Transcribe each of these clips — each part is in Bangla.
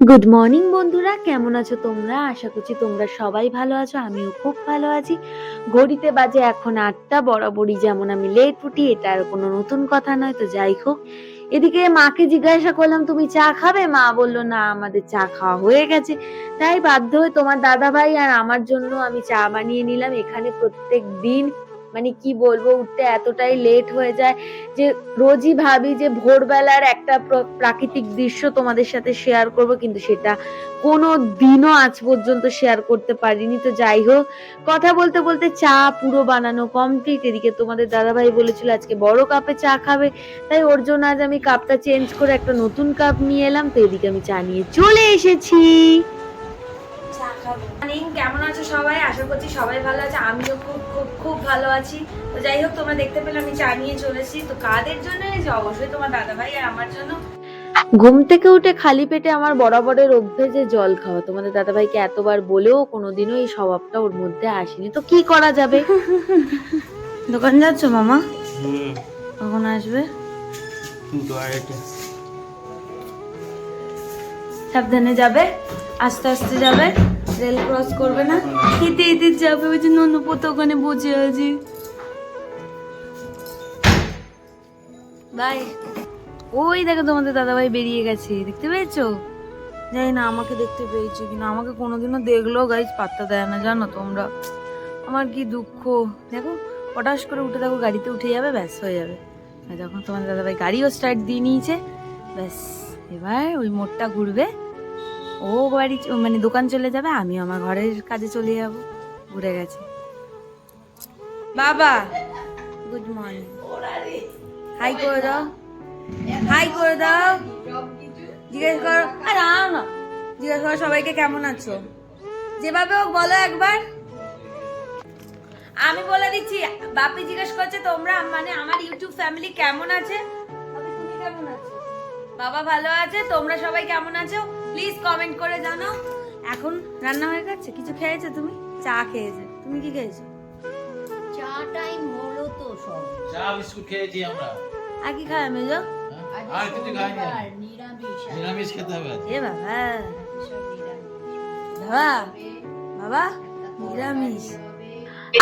গুড মর্নিং বন্ধুরা, কেমন আছো তোমরা? আশা করছি তোমরা সবাই ভালো আছো, আমিও খুব ভালো আছি। ঘড়িতে বাজে এখন ৮টা। বরাবরই যেমন আমি লেট উঠি, এটা আর কোনো নতুন কথা নয়। তো যাই হোক, এদিকে মাকে জিজ্ঞাসা করলাম তুমি চা খাবে? মা বললো না, আমাদের চা খাওয়া হয়ে গেছে। তাই বাধ্য হয়ে তোমার দাদা ভাই আর আমার জন্য আমি চা বানিয়ে নিলাম। এখানে প্রত্যেক দিন মানে কি বলবো, উঠতে এতটাই লেট হয়ে যায় যে রোজই ভাবি যে ভোরবেলার একটা প্রাকৃতিক দৃশ্য তোমাদের সাথে শেয়ার করব, কিন্তু সেটা কোনো দিনও আজ পর্যন্ত শেয়ার করতে পারিনি। তো যাই হোক, কথা বলতে বলতে চা পুরো বানানো কমপ্লিট। এদিকে তোমাদের দাদাভাই বলেছিল আজকে বড় কাপে চা খাবে, তাই ওর জন্য আজ আমি কাপটা চেঞ্জ করে একটা নতুন কাপ নিয়ে এলাম। তো এদিকে আমি চা নিয়ে চলে এসেছি। কেমন আছো সবাই? আশা করছি সবাই ভালো আছে, আমিও খুব খুব খুব ভালো আছি। তো যাই হোক, তোমরা দেখতে পেলে আমি চা নিয়ে চলেছি। তো কাদের জন্য? যে অবশ্যই তোমার দাদা ভাই আর আমার জন্য। ঘুম থেকে উঠে খালি পেটে আমার বরাবরের অভ্যেস যে জল খাওয়া। তোমাদের দাদা ভাইকে এতবার বলেও কোনোদিনও এই স্বভাবটা ওর মধ্যে আসেনি, তো কি করা যাবে। দোকান যাচ্ছ মামা? কখন আসবে? সাবধানে যাবে, আস্তে আস্তে যাবে, রেল ক্রস করবে না, হেঁটে হেঁটে যাবে। ওই যে ননুপত ওখানে বসে আছে। বাই। ওই দেখো তোমাদের দাদাভাই বেরিয়ে গেছে, দেখতে পেয়েছো? জানি না আমাকে দেখতে পেয়েছো কিনা, আমাকে কোনোদিনও দেখলেও গাইজ পাত্তা দেয় না, জানো তোমরা। আমার কি দুঃখ। দেখো হঠাৎ করে উঠে দেখো গাড়িতে উঠে যাবে, ব্যাস হয়ে যাবে। আর যখন তোমাদের দাদাভাই গাড়িও স্টার্ট দিয়ে নিয়েছে, ব্যাস এবার ওই মোড়টা ঘুরবে, ও বাড়ি মানে দোকান চলে যাবে, আমি আমার ঘরের কাজে চলে যাব। ঘুরে গেছে। বাবা গুড মর্নিং, হাই করে দাও, হাই করে দাও। জিজ্ঞেস করো, আর না, জিজ্ঞেস করো সবাইকে কেমন আছো, যেভাবে হোক বলো একবার। আমি বলে দিচ্ছি, বাপি জিজ্ঞেস করছে তোমরা মানে আমার ইউটিউব ফ্যামিলি কেমন আছে। তুমি কেমন আছো? বাবা ভালো আছে, তোমরা সবাই কেমন আছো প্লিজ কমেন্ট করে জানাও। এখন রান্না হয়ে গেছে, কিছু খেয়েছো তুমি? চা খেয়েছো, তুমি কি খেয়েছো? চা টাইম হলো তো, সব চা বিস্কুট খেয়েছি আমরা। আর কি খায় মেজো? আর কিছু খাইনি। নিরামিষ নিরামিষ খেতে হবে। এ বাবা, সব নিরামিষ বাবা বাবা নিরামিষ।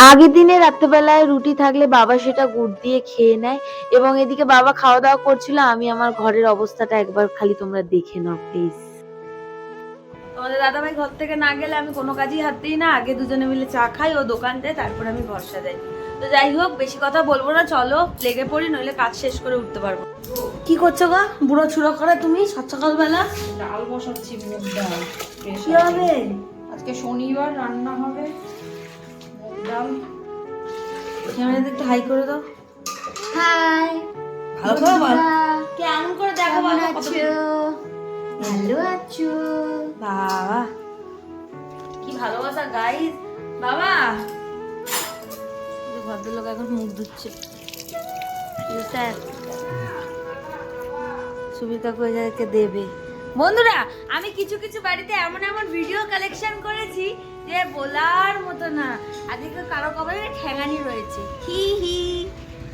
আগের দিনে রাত্রেবেলায় রুটি থাকলে বাবা সেটা গুড় দিয়ে খেয়ে নেয়, এবং এদিকে বাবা খাওয়া দাওয়া করছিল। আমি আমার ঘরের অবস্থাটা একবার খালি তোমরা দেখে নাও প্লিজ। তোমাদের দাদাভাই ঘর থেকে না গেলে আমি কোনো কাজই হাত দিই না। আগে দুজনে মিলে চা খাই, ও দোকান দেয়, তারপর আমি ঘর সাজাই। তো যাই হোক, বেশি কথা বলবো না, চলো লেগে পড়ি, নইলে কাজ শেষ করে উঠতে পারবো। কি করছো গো বুড়ো ছুড়ো করে তুমি সকালবেলা? ডাল বসাচ্ছি, মুগ ডাল। কি হবে? আজকে শনিবার, রান্না হবে মুগ ডাল। ক্যামেরাতে একটু হাই করে দাও। হাই, ভালো করে বল, কেমন করে দেখো কেমন বাবা। আছো? ভালো আছো? বাবা কি ভালোবাসা গাইস। বাবা ভদ্রলোক এখন মুখ ধুচ্ছে। সুবিধা করে দেবে। বন্ধুরা, আমি কিছু কিছু বাড়িতে এমন এমন ভিডিও কালেকশন করেছি যে বলার মতো না। আজকে কারো কবরে ঠ্যাঙানি রয়েছে। হি হি,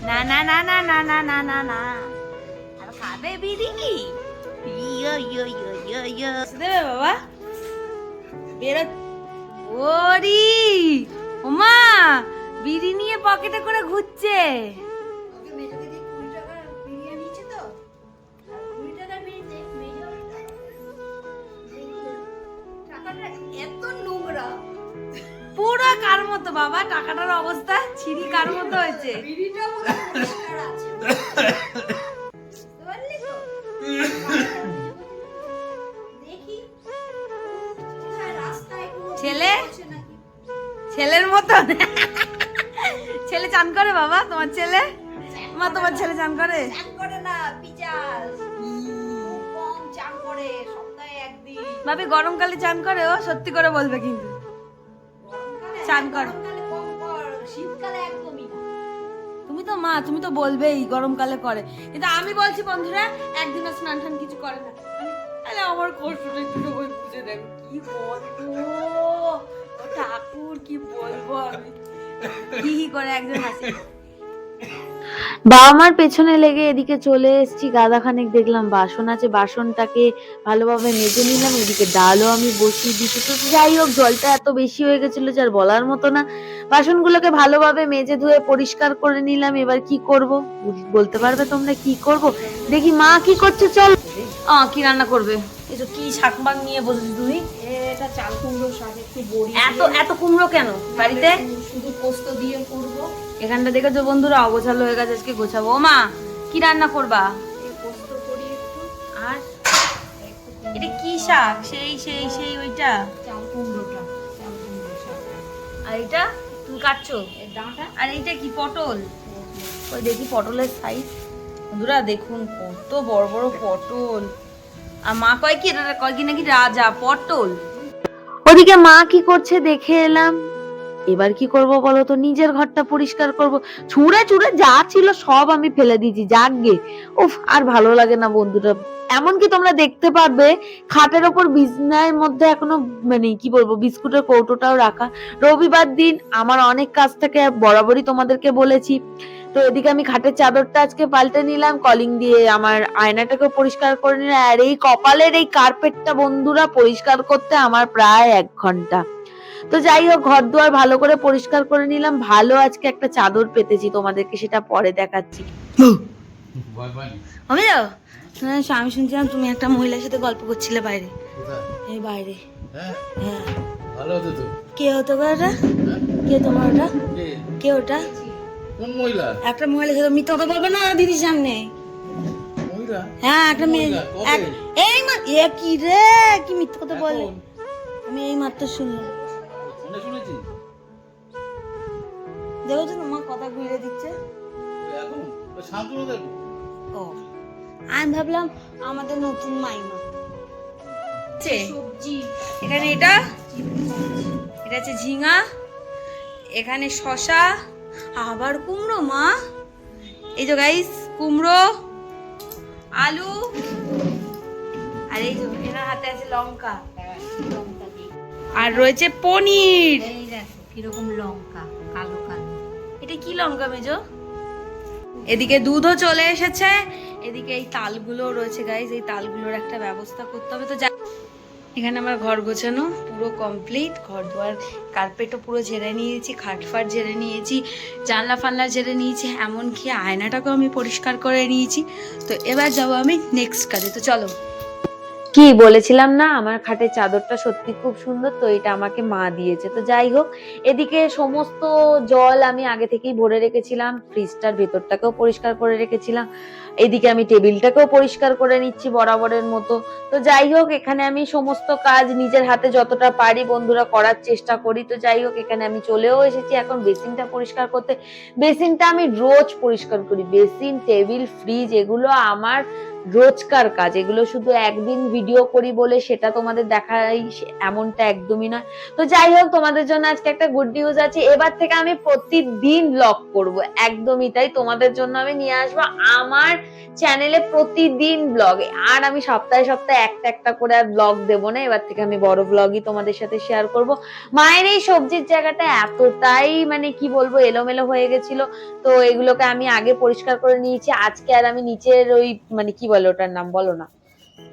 না না না না না না না না না, আর খাবে বিড়ি? ইয়ো ইয়ো ইয়ো ইয়ো ইয়ো দেবে বাবা। বেরো। ওরি ওমা, বিড়ি নিয়ে পকেটে করে ঘুরছে। এত নোংরা পুরো কার মতো বাবা, টাকাটার অবস্থা ছিরি কার মতো হয়েছে। বিড়িটা পরিষ্কার আছে, বুঝতে পারলি তো? দেখি কোথায় রাস্তায় কোনো ছেলে? আছে নাকি? ছেলের মতন। ছেলে চান করে বাবা? তোমার ছেলে? মা তোমার ছেলে চান করে? চান করে না, পিচাস। খুব কম চান করে, সপ্তাহে একদিন। ভাবি গরমকালে চান করে? ও সত্যি করে বলবে কিন্তু। গরমকালে চান কর। গরমকালে কম কর, শীতকালে একদমই না। তুমি তো মা, তুমি তো বলবেই গরমকালে করে, কিন্তু আমি বলছি বন্ধুরা একদিনও স্নান টান কিছু করে না। তাহলে আমার কষ্টটা একটু ওই বুঝে দেখো কি বলবো। ও ঠাকুর কি বলবো আমি, কি করে একজন হাসি। বাবা মার পেছনে লেগে এদিকে চলে এসেছি, গাদাখানেক দেখলাম বাসন আছে, বাসনটাকে ভালোভাবে মেজে নিলাম। এদিকে ডালও আমি বসিয়ে দিচ্ছি। তো যাই হোক, জলটা এত বেশি হয়ে গেছিল যে আর বলার মতো না। বাসনগুলোকে ভালোভাবে মেজে ধুয়ে পরিষ্কার করে নিলাম। এবার কি করব বলতে পারবে তোমরা? কি করব দেখি মা কি করছে, চল। কি রান্না করবে? এই তো কি শাক মাক নিয়ে বসেছিস তুই? এটা চাল কুমড়ো শাক, একটু বড়ি এত কুমড়ো কেন বাড়িতে? শুধু পোস্ত দিয়ে করব। এখানটা দেখেছো বন্ধুরা, অগোছালো হয়ে গেছে, আজকে গোছাবো। ও মা, কি রান্না করবা? এই পোস্ত করি একটু, আর এটা কি শাক? সেই ওইটা? চাল কুমড়ো শাক। আর এটা তুমি কাটছো? এর ডাঁটা আর এইটা কি, পটল? ওই দেখি পটলের সাইজ। বন্ধুরা দেখুন কত বড় বড় পটল। আর মা কয় কি, এটা কয় কি নাকি রাজা পটল। ওদিকে মা কি করছে দেখে এলাম। এবার কি করব বলো তো? নিজের ঘরটা পরিষ্কার করব। ছুঁড়ে ছুঁড়ে যা ছিল সব আমি ফেলে দিয়েছি, যাকগে। উফ, আর ভালো লাগে না বন্ধুরা। এমনকি তোমরা দেখতে পারবে খাটের ওপর বিছানার মধ্যে এখনো মানে কি বলবো, বিস্কুটের কৌটোটাও রাখা। রবিবার দিন আমার অনেক কাজ থাকে, বরাবরই তোমাদেরকে বলেছি। তো এদিকে আমি খাটের চাদরটা আজকে পাল্টে নিলাম, কলিং দিয়ে আমার আয়নাটাকে পরিষ্কার করে নিলাম। আর এই কপালের এই কার্পেটটা বন্ধুরা পরিষ্কার করতে আমার প্রায় 1 ঘন্টা। তো যাই হোক, ঘর দুয়ার ভালো করে পরিষ্কার করে নিলাম। ভালো আজকে একটা চাদর পেতেছি, তোমাদেরকে সেটা পরে দেখাচ্ছি। ভয় পাইনি। আমি আমি শুনছিলাম তুমি একটা মহিলার সাথে গল্প করছিলে বাইরে। কোথায়? এই বাইরে। হ্যাঁ, হ্যাঁ, ভালো হতো তো। কে হতো গো ওটা? হ্যাঁ? কে তোমার ওটা? কে? কে ওটা? কোন মহিলা? একটা মহিলার সাথে মিথ্যা কথা বলবে না দিদির সামনে। মহিলা? হ্যাঁ, একটা মেয়ে। মহিলা, কবে? এই এ কি রে, কি মিথ্যা কথা বলে? এখন? আমি এই মাত্র শুনলাম। ফোনে শুনেছি? দেখো তো তোমার কথা ঘুরে দিচ্ছে। এখন? ওই শান্তনু দেখো। ও, আমি ভাবলাম আমাদের নতুন মাইমা। সবজি এখানে এটা হচ্ছে ঝিঙা, এখানে শশা, আবার কুমড়ো। মা, এই যে গাইস কুমড়ো, আলু, আর এই যে এনার হাতে আছে লঙ্কা, লঙ্কা দিই। আর রয়েছে পনির। এই দেখো কিরকম লঙ্কা, কালো কালো। এটা কি লঙ্কা মেজো? এদিকে দুধও চলে এসেছে, এদিকে এই তালগুলো রয়েছে গাইস, এই তালগুলোর একটা ব্যবস্থা করতে হবে। তো এখানে আমার ঘর গোছানো পুরো কমপ্লিট, ঘর দুয়ার কার্পেটও পুরো ঝেড়ে নিয়েছি, খাটফাট ঝেড়ে নিয়েছি, জানলা ফানলা ঝেড়ে নিয়েছি, এমনকি আয়নাটাকেও আমি পরিষ্কার করে নিয়েছি। তো এবার যাবো আমি নেক্সট কাজে। তো চলো। কি বলেছিলাম না, আমার খাটের চাদরটা সত্যি খুব সুন্দর, তো এটা আমাকে মা দিয়েছে। তো যাই হোক, এদিকে সমস্ত জল আমি আগে থেকেই ভরে রেখেছিলাম, ফ্রিজটার ভেতরটাকেও পরিষ্কার করে রেখেছিলাম। এদিকে আমি টেবিলটাকেও পরিষ্কার করে নিচ্ছি বরাবরের মতো। তো যাই হোক, এখানে আমি সমস্ত কাজ নিজের হাতে যতটা পারি বন্ধুরা করার চেষ্টা করি। তো যাই হোক, এখানে আমি চলেও এসেছি এখন বেসিনটা পরিষ্কার করতে। বেসিনটা আমি রোজ পরিষ্কার করি, বেসিন, টেবিল, ফ্রিজ এগুলো আমার রোজকার কাজ। এগুলো শুধু একদিন ভিডিও করি বলে সেটা তোমাদের দেখাই এমনটা একদমই নয়। তো যাই হোক, তোমাদের জন্য আজকে একটা গুড নিউজ আছে, এবার থেকে আমি প্রতিদিন ব্লগ করব। একদমই তাই, তোমাদের জন্য আমি নিয়ে আসবো আমার চ্যানেলে প্রতিদিন ব্লগ। আর আমি সপ্তাহে সপ্তাহে একটা একটা করে আর ব্লগ দেবো না, এবার থেকে আমি বড় ব্লগই তোমাদের সাথে শেয়ার করব। মায়ের এই সবজির জায়গাটা এতটাই মানে কি বলবো এলোমেলো হয়ে গেছিল, তো এগুলোকে আমি আগে পরিষ্কার করে নিয়েছি। আজকে আর আমি নিচের ওই মানে কি বলে ওটার নাম বলো না,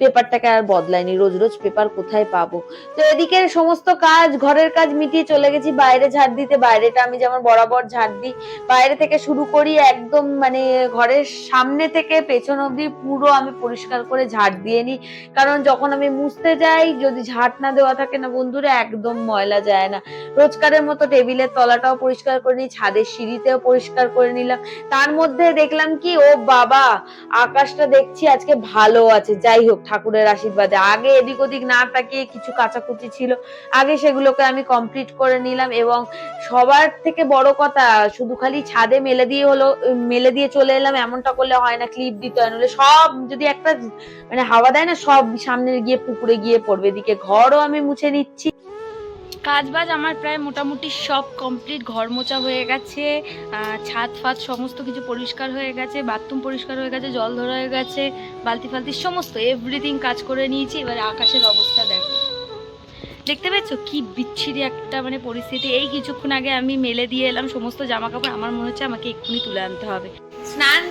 পেপারটাকে আর বদলাইনি, রোজ রোজ পেপার কোথায় পাবো। তো এদিকে সমস্ত কাজ, ঘরের কাজ মিটিয়ে চলে গেছি বাইরে ঝাড় দিতে। বাইরেটা আমি যেমন বরাবর ঝাড় দিই, বাইরে থেকে শুরু করি একদম মানে ঘরের সামনে থেকে পেছন অব্দি পুরো আমি পরিষ্কার করে ঝাড় দিয়ে নিই। কারণ যখন আমি মুছতে যাই, যদি ঝাড় না দেওয়া থাকে না বন্ধুরা, একদম ময়লা যায় না। রোজকারের মতো টেবিলের তলাটাও পরিষ্কার করে নিই, ছাদের সিঁড়িতেও পরিষ্কার করে নিলাম। তার মধ্যে দেখলাম কি, ও বাবা, আকাশটা দেখছি আজকে ভালো আছে। যাই হোক, ঠাকুরের আশীর্বাদে। আগে এদিক ওদিক না তাকিয়ে কিছু কাচাকুচি ছিল, আগে সেগুলোকে আমি কমপ্লিট করে নিলাম। এবং সবার থেকে বড় কথা, শুধু খালি ছাদে মেলে দিয়ে চলে এলাম এমনটা করলে হয় না, ক্লিপ দিতে হয়, নাহলে সব যদি একটা মানে হাওয়া দেয় না, সব সামনে গিয়ে পুকুরে গিয়ে পড়বে। এদিকে ঘরও আমি মুছে নিচ্ছি। কাজবাজ আমার প্রায় মোটামুটি সব কমপ্লিট, ঘর মোছা হয়ে গেছে, ছাদ ফাদ সমস্ত কিছু পরিষ্কার হয়ে গেছে, বাথরুম পরিষ্কার হয়ে গেছে, জল ধরা হয়ে গেছে, বালতি ফালতি সমস্ত এভরিথিং কাজ করে নিয়েছি। এবারে আকাশের অবস্থা দেখো, দেখতে পেয়েছো কি বিচ্ছিরি একটা মানে পরিস্থিতি। এই কিছুক্ষণ আগে আমি মেলে দিয়ে এলাম সমস্ত জামা কাপড়, আমার মনে হচ্ছে আমাকে এক্ষুনি তুলে আনতে হবে। স্নান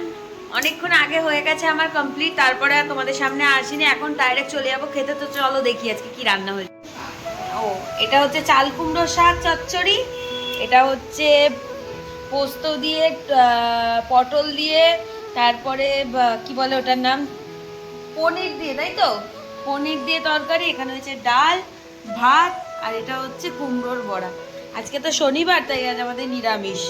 অনেকক্ষণ আগে হয়ে গেছে আমার কমপ্লিট, তারপরে আর তোমাদের সামনে আসিনি, এখন ডাইরেক্ট চলে যাবো খেতে। তো চলো দেখি আজকে কি রান্না হয়েছে। ও, এটা হচ্ছে চাল কুমড়ো শাক চচ্চড়ি, এটা হচ্ছে পোস্ত দিয়ে পটল দিয়ে, তারপরে কি বলে ওটার নাম, পনির দিয়ে, তাই তো, পনির দিয়ে তরকারি। এখানে হচ্ছে ডাল ভাত, আর এটা হচ্ছে কুমড়োর বড়া। আজকে তো শনিবার, তাই আজ আমাদের নিরামিষ।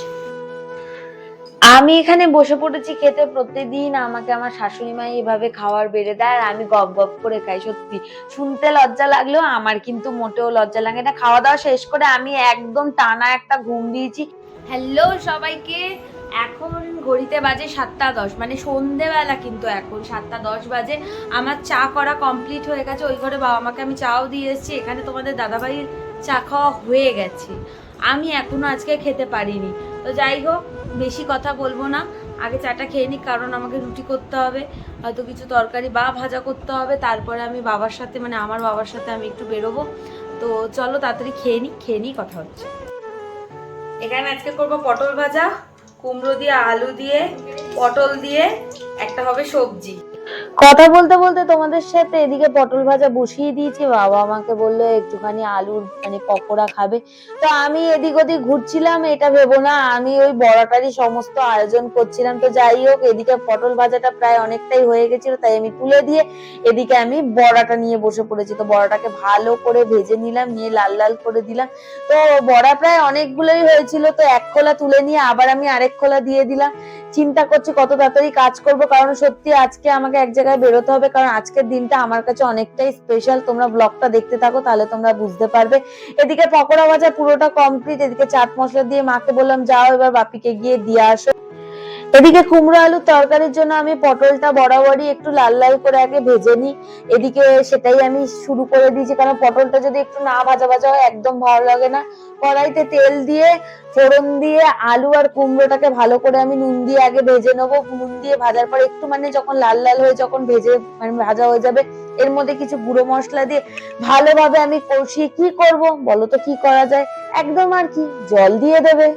আমি এখানে বসে পড়েছি খেতে। প্রত্যেকদিন আমাকে আমার শাশুড়ি মা এভাবে খাবার বেড়ে দেয় আর আমি গপ গপ করে খাই। সত্যি শুনতে লজ্জা লাগলেও আমার কিন্তু মোটেও লজ্জা লাগে না। খাওয়া দাওয়া শেষ করে আমি একদম টানা একটা ঘুম দিয়েছি। হ্যালো সবাইকে, এখন ঘড়িতে বাজে 7:10, মানে সন্ধেবেলা, কিন্তু এখন 7:10 বাজে। আমার চা করা কমপ্লিট হয়ে গেছে। ওই ঘরে বাবা মাকে আমি চাও দিয়ে এসেছি। এখানে তোমাদের দাদাভাইয়ের চা খাওয়া হয়ে গেছে, আমি এখনো আজকে খেতে পারিনি। তো যাই হোক, বেশি কথা বলবো না, আগে চাটা খেয়ে নিই, কারণ আমাকে রুটি করতে হবে, হয়তো কিছু তরকারি বা ভাজা করতে হবে। তারপরে আমি বাবার সাথে, মানে আমার বাবার সাথে আমি একটু বেরোবো। তো চলো তাড়াতাড়ি খেয়ে নিই, কথা হচ্ছে। এখানে আজকে করবো পটল ভাজা, কুমড়ো দিয়ে, আলু দিয়ে, পটল দিয়ে, একটা হবে সবজি। কথা বলতে বলতে তোমাদের সাথে এদিকে পটল ভাজা বসিয়ে দিয়েছি। বাবা আমাকে বললো একটুখানি আলুর মানে পকোড়া খাবে, তো আমি এদিক ওদিক ঘুরছিলাম, এটা ভেবো না আমি ওই বড়াটারই সমস্ত আয়োজন করছিলাম। তো যাই হোক, এদিকে পটল ভাজাটা প্রায় অনেকটাই হয়ে গেছিল, তাই আমি তুলে দিয়ে এদিকে আমি বড়াটা নিয়ে বসে পড়েছি। তো বড়াটাকে ভালো করে ভেজে নিলাম, নিয়ে লাল লাল করে দিলাম। তো বড়া প্রায় অনেকগুলোই হয়েছিল, তো এক খোলা তুলে নিয়ে আবার আমি আরেক খোলা দিয়ে দিলাম। চিন্তা করছি কত তাড়াতাড়ি কাজ করব, কারণ সত্যি আজকে আমাকে এক জায়গায় বেরোতে হবে, কারণ আজকের দিনটা আমার কাছে অনেকটাই স্পেশাল। তোমরা ব্লগটা দেখতে থাকো, তাহলে তোমরা বুঝতে পারবে। এদিকে পকোড়া ভাজা পুরোটা কমপ্লিট। এদিকে চাট মশলা দিয়ে মাকে বললাম যাও এবার বাপিকে গিয়ে দিয়ে আসো। এদিকে কুমড়ো আলুর তরকারির জন্য আমি পটলটা বরাবরই একটু লাল লাল করে আগে ভেজে নিই। এদিকে সেটাই আমি শুরু করে দিয়েছি, কারণ পটলটা যদি একটু না ভাজা ভাজা হয় একদম ভালো লাগে না। কড়াইতে তেল দিয়ে ফোড়ন দিয়ে আলু আর কুমড়োটাকে ভালো করে আমি নুন দিয়ে আগে ভেজে নেবো। নুন দিয়ে ভাজার পর একটু মানে যখন লাল লাল হয়ে যখন ভেজে মানে ভাজা হয়ে যাবে, এর মধ্যে কিছু গুঁড়ো মশলা দিয়ে ভালোভাবে আমি কষিয়ে, কি করব বলো তো, কি করা যায়, একদম আর কি জল দিয়ে দেবে।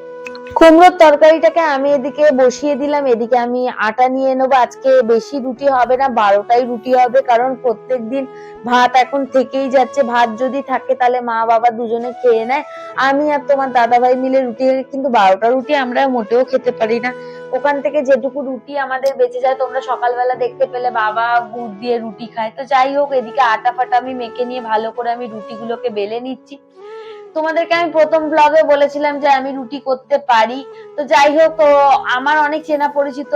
কুমড়োর তরকারিটাকে আমি এদিকে বসিয়ে দিলাম। এদিকে আমি আটা নিয়ে নেবো। আজকে বেশি রুটি হবে না, 12টাই রুটি হবে, কারণ প্রত্যেকদিন ভাত এখন থেকেই যাচ্ছে। ভাত যদি থাকে তাহলে মা বাবা দুজনে খেয়ে নেয়, আমি আর তোমার দাদাভাই মিলে রুটি, কিন্তু 12টা রুটি আমরা মোটেও খেতে পারি না। ওখান থেকে যেটুকু রুটি আমাদের বেঁচে যায়, তোমরা সকালবেলা দেখতে পেলে বাবা গুড় দিয়ে রুটি খায়। তো যাই হোক, এদিকে আটা ফাটা আমি মেখে নিয়ে ভালো করে আমি রুটিগুলোকে বেলে নিচ্ছি। তোমাদেরকে আমি প্রথম ব্লগে বলেছিলাম যে আমি রুটি করতে পারি। তো যাই হোক, আমার অনেক চেনা পরিচিত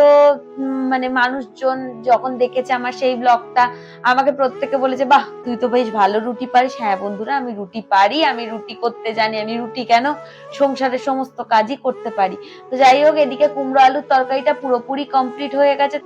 মানে মানুষজন যখন দেখেছে আমার সেই ব্লগটা, আমাকে প্রত্যেকে বলেছে বাহ তুই তো বেশ ভালো রুটি পারিস। হ্যাঁ বন্ধুরা, আমি রুটি পারি, আমি রুটি করতে জানি। আমি রুটি কেন, সংসারের সমস্ত কাজই করতে পারি। তো যাই হোক, এদিকে কুমড়ো আলুর তরকারিটা পুরোপুরি কমপ্লিট হয়ে গেছে।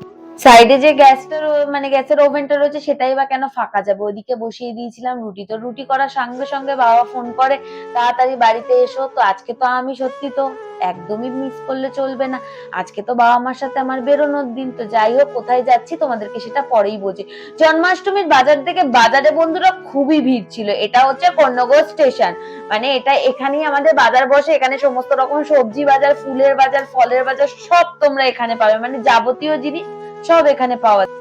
সাইডে যে গ্যাসটা মানে গ্যাসের ওভেনটা রয়েছে, সেটাই বা কেন ফাঁকা যাবে, ওদিকে বসিয়ে দিয়েছিলাম রুটি। তো রুটি করার সঙ্গে সঙ্গে বাবা ফোন করে তাড়াতাড়ি বাড়িতে এসো। তো আজকে তো আমি সত্যি তো একদমই মিস করলে চলবে না, আজকে তো বাবা মার সাথে আমার বেরোনোর দিন। তো যাই হোক, কোথায় যাচ্ছি তোমাদেরকে সেটা পরেই বোঝে। জন্মাষ্টমীর বাজার থেকে, বাজারে বন্ধুরা খুবই ভিড় ছিল। এটা হচ্ছে কর্ণগর স্টেশন, মানে এটা এখানেই আমাদের বাজার বসে। এখানে সমস্ত রকম সবজি বাজার, ফুলের বাজার, ফলের বাজার সব তোমরা এখানে পাবে, মানে যাবতীয় জিনিস সব এখানে পাওয়া যায়।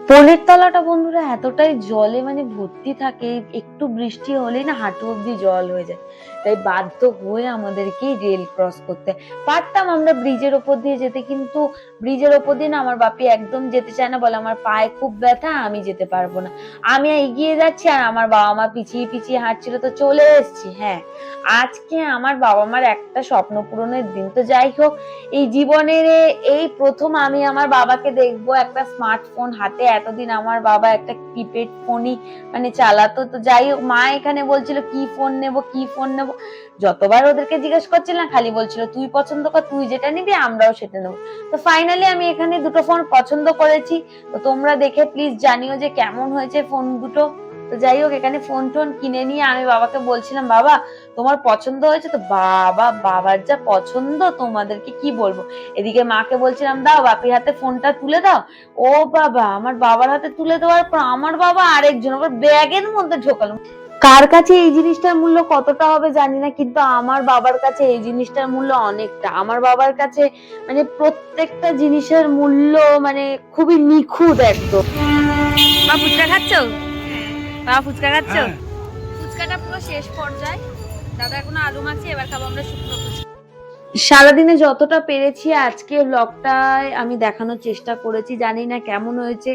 পনির তলাটা বন্ধুরা এতটাই জলে মানে ভর্তি থাকে, একটু বৃষ্টি হলেই না হাঁটু অব্দি জল হয়ে যায়। তাই বাধ্য হয়ে আমাদেরকেই রেল ক্রস করতে। পারতাম আমরা ব্রিজের ওপর দিয়ে যেতে, কিন্তু ব্রিজের ওপর দিয়ে না আমার বাপি একদম যেতে চায় না, বলে আমার পায়ে খুব ব্যথা, আমি যেতে পারবো না। আমি এগিয়ে যাচ্ছি আর আমার বাবা মা পিছিয়ে পিছিয়ে হাঁটছিল। তো চলে এসেছি। হ্যাঁ, আজকে আমার বাবা মার একটা স্বপ্ন পূরণের দিন। তো যাই হোক, এই জীবনের এই প্রথম আমি আমার বাবাকে দেখবো একটা স্মার্টফোন হাতে। এতদিন আমার বাবা একটা কিপ্যাড ফোনই মানে চালাতো। তো যাই হোক, মা এখানে বলছিল কি ফোন নেব, কি ফোন নেব। যতবার ওদেরকে জিজ্ঞেস করছিলাম খালি বলছিল তুই পছন্দ কর, তুই যেটা নিবি আমরাও সেটা নেবো। তো ফাইনালি আমি এখানে দুটো ফোন পছন্দ করেছি। তো তোমরা দেখে প্লিজ জানিও যে কেমন হয়েছে ফোন দুটো। তো যাই হোক, এখানে ফোন টোন কিনে নিয়ে আমি বাবাকে বলছিলাম বাবা তোমার পছন্দ হয়েছে তো। বাবার যা পছন্দ তোমাদেরকে কি বলবো। এদিকে মাকে বলছিলাম দাও বাপির হাতে ফোনটা তুলে দাও। ও বাবা, আমার বাবার হাতে তুলে দেওয়ার পর আমার বাবা আরেকজন আবার ব্যাগের মধ্যে ঢোকালো। কার কাছে এই জিনিসটার মূল্য কতটা হবে জানি না, কিন্তু আমার বাবার কাছে এই জিনিসটার মূল্য অনেকটা। আমার বাবার কাছে মানে প্রত্যেকটা জিনিসের মূল্য মানে খুবই নিখুঁত একদম। বা ফুচকা খাচ্ছ? বাবা ফুচকা খাচ্ছ? হ্যাঁ। ফুচকাটা পুরো শেষ পর্যায়ে, দাদা এখনো আলু মাখছে, এবার খাবো আমরা শুকনো ফুচকা। সারাদিনে যতটা পেরেছি আজকে ব্লগটায় আমি দেখানোর চেষ্টা করেছি, জানি না কেমন হয়েছে।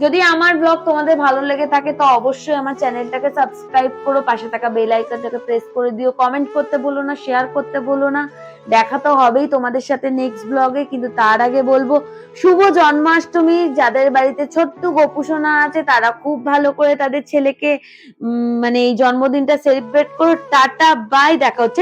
যদি আমার ব্লগ তোমাদের ভালো লেগে থাকে তো অবশ্যই আমার চ্যানেলটাকে সাবস্ক্রাইব করো, পাশে থাকা বেল আইকনটাকে প্রেস করে দিও, কমেন্ট করতে বলো না, শেয়ার করতে বলো না। দেখা তো হবেই তোমাদের সাথে নেক্সট ব্লগে, কিন্তু তার আগে বলবো শুভ জন্মাষ্টমী। যাদের বাড়িতে ছোট্ট গোপুসোনা আছে তারা খুব ভালো করে তাদের ছেলেকে মানে এই জন্মদিনটা সেলিব্রেট করো। টাটা বাই, দেখা হচ্ছে